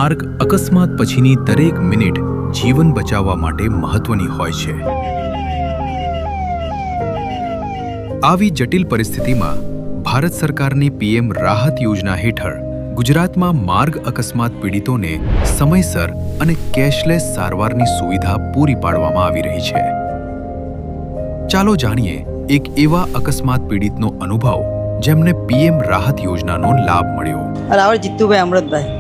માર્ગ અકસ્માત પછીની દરેક મિનિટ જીવન બચાવવા માટે મહત્વની હોય છે। આવી જટિલ પરિસ્થિતિમાં ભારત સરકારની પીએમ રાહત યોજના હેઠળ ગુજરાતમાં માર્ગ અકસ્માત પીડિતોને સમયસર અને કેશલેસ સારવારની સુવિધા પૂરી પાડવામાં આવી રહી છે। ચાલો જાણીએ એક એવા અકસ્માત પીડિતનો અનુભવ જેમને પીએમ રાહત યોજનાનો લાભ મળ્યો। રાવળ જીતુભાઈ અમૃતભાઈ,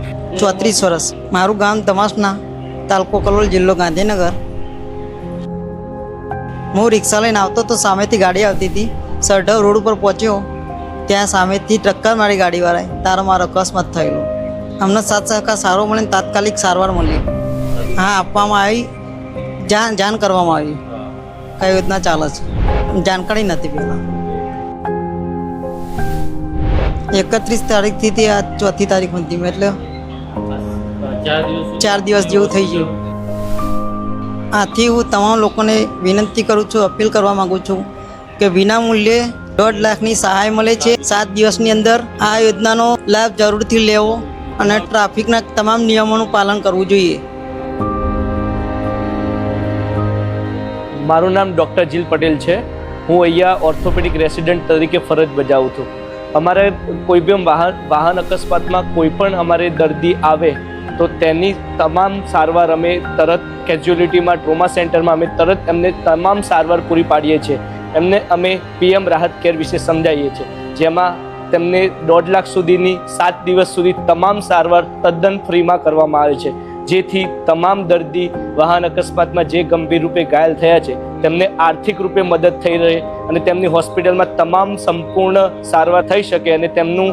34 વર્ષ, મારું ગામ તમાસના, તાલુકો કલોલ, જિલ્લો ગાંધીનગર। હું રિક્ષા લઈને આવતો તો સામેથી ગાડી આવતી હતી। સરઢવ રોડ ઉપર પહોંચ્યો ત્યાં સામેથી ટક્કર મારી ગાડીવાળાએ, તારો મારો અકસ્માત થયેલો। અમને સાથ સહકાર સારો મળીને તાત્કાલિક સારવાર મળી, હા આપવામાં આવી, જાણ કરવામાં આવી કઈ યોજના ચાલે છે, જાણકારી નથી પહેલાં। 31 તારીખથી આ 4મી તારીખ સુધી એટલે 4 દિવસ જેવું થઈ ગયું। આથી હું તમામ લોકોને વિનંતી કરું છું, અપીલ કરવા માગું છું કે વિના મૂલ્યે 1.5 લાખની સહાય મળે છે। 7 દિવસની અંદર આ યોજનાનો લાભ જરૂરથી લેવો અને ટ્રાફિકના તમામ નિયમોનું પાલન કરવું જોઈએ। મારું નામ ડૉક્ટર જીલ પટેલ છે। હું અહીંયા ઓર્થોપેડિક રેસિડેન્ટ તરીકે ફરજ બજાવું છું। અમારે કોઈ પણ વાહન અકસ્માતમાં કોઈ પણ અમારે દર્દી આવે તો તેની તમામ સારવાર અમે તરત કેઝ્યુઅલિટીમાં, ટ્રોમા સેન્ટરમાં અમે તરત એમને તમામ સારવાર પૂરી પાડીએ છીએ। એમને અમે પીએમ રાહત કેર વિશે સમજાવીએ છીએ, જેમાં તેમને 1.5 લાખ સુધીની 7 દિવસ સુધી તમામ સારવાર તદ્દન ફ્રીમાં કરવામાં આવે છે, જેથી તમામ દર્દી વાહન અકસ્માતમાં જે ગંભીર રૂપે ઘાયલ થયા છે તેમને આર્થિક રૂપે મદદ થઈ રહે અને તેમની હોસ્પિટલમાં તમામ સંપૂર્ણ સારવાર થઈ શકે અને તેમનું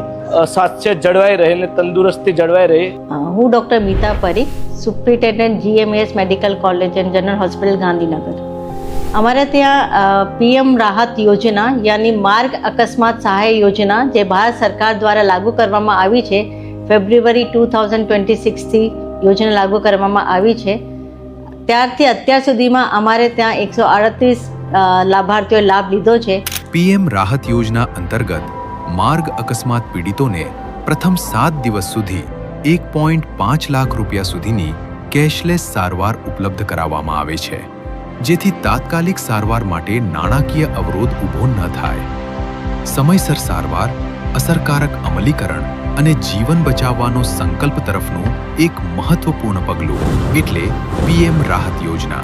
સ્વાસ્થ્ય જળવાઈ રહે અને તંદુરસ્તી જળવાઈ રહે। હું doctor Meeta Parikh, superintendent GMS medical college and general hospital Gandhinagar. અમારે ત્યાં પીએમ રાહત યોજના યાની માર્ગ અકસ્માત સહાય યોજના જે ભારત સરકાર દ્વારા લાગુ કરવામાં આવી છે, ફેબ્રુઆરી 2026થી યોજના લાગુ કરવામાં આવી છે। ત્યારથી અત્યાર સુધીમાં અમારે ત્યાં 138 લાભાર્થીઓએ લાભ લીધો છે। પીએમ રાહત યોજના અંતર્ગત માર્ગ અકસ્માત પીડિતોને પ્રથમ 7 દિવસ સુધી 1.5 લાખ રૂપિયા સુધીની કેશલેસ સારવાર ઉપલબ્ધ કરાવવામાં આવે છે, જેથી તાત્કાલિક સારવાર માટે નાણાકીય અવરોધ ઊભો ન થાય। સમયસર સારવાર, અસરકારક અમલીકરણ અને જીવન બચાવવાનો સંકલ્પ તરફનું એક મહત્વપૂર્ણ પગલું એટલે પીએમ રાહત યોજના।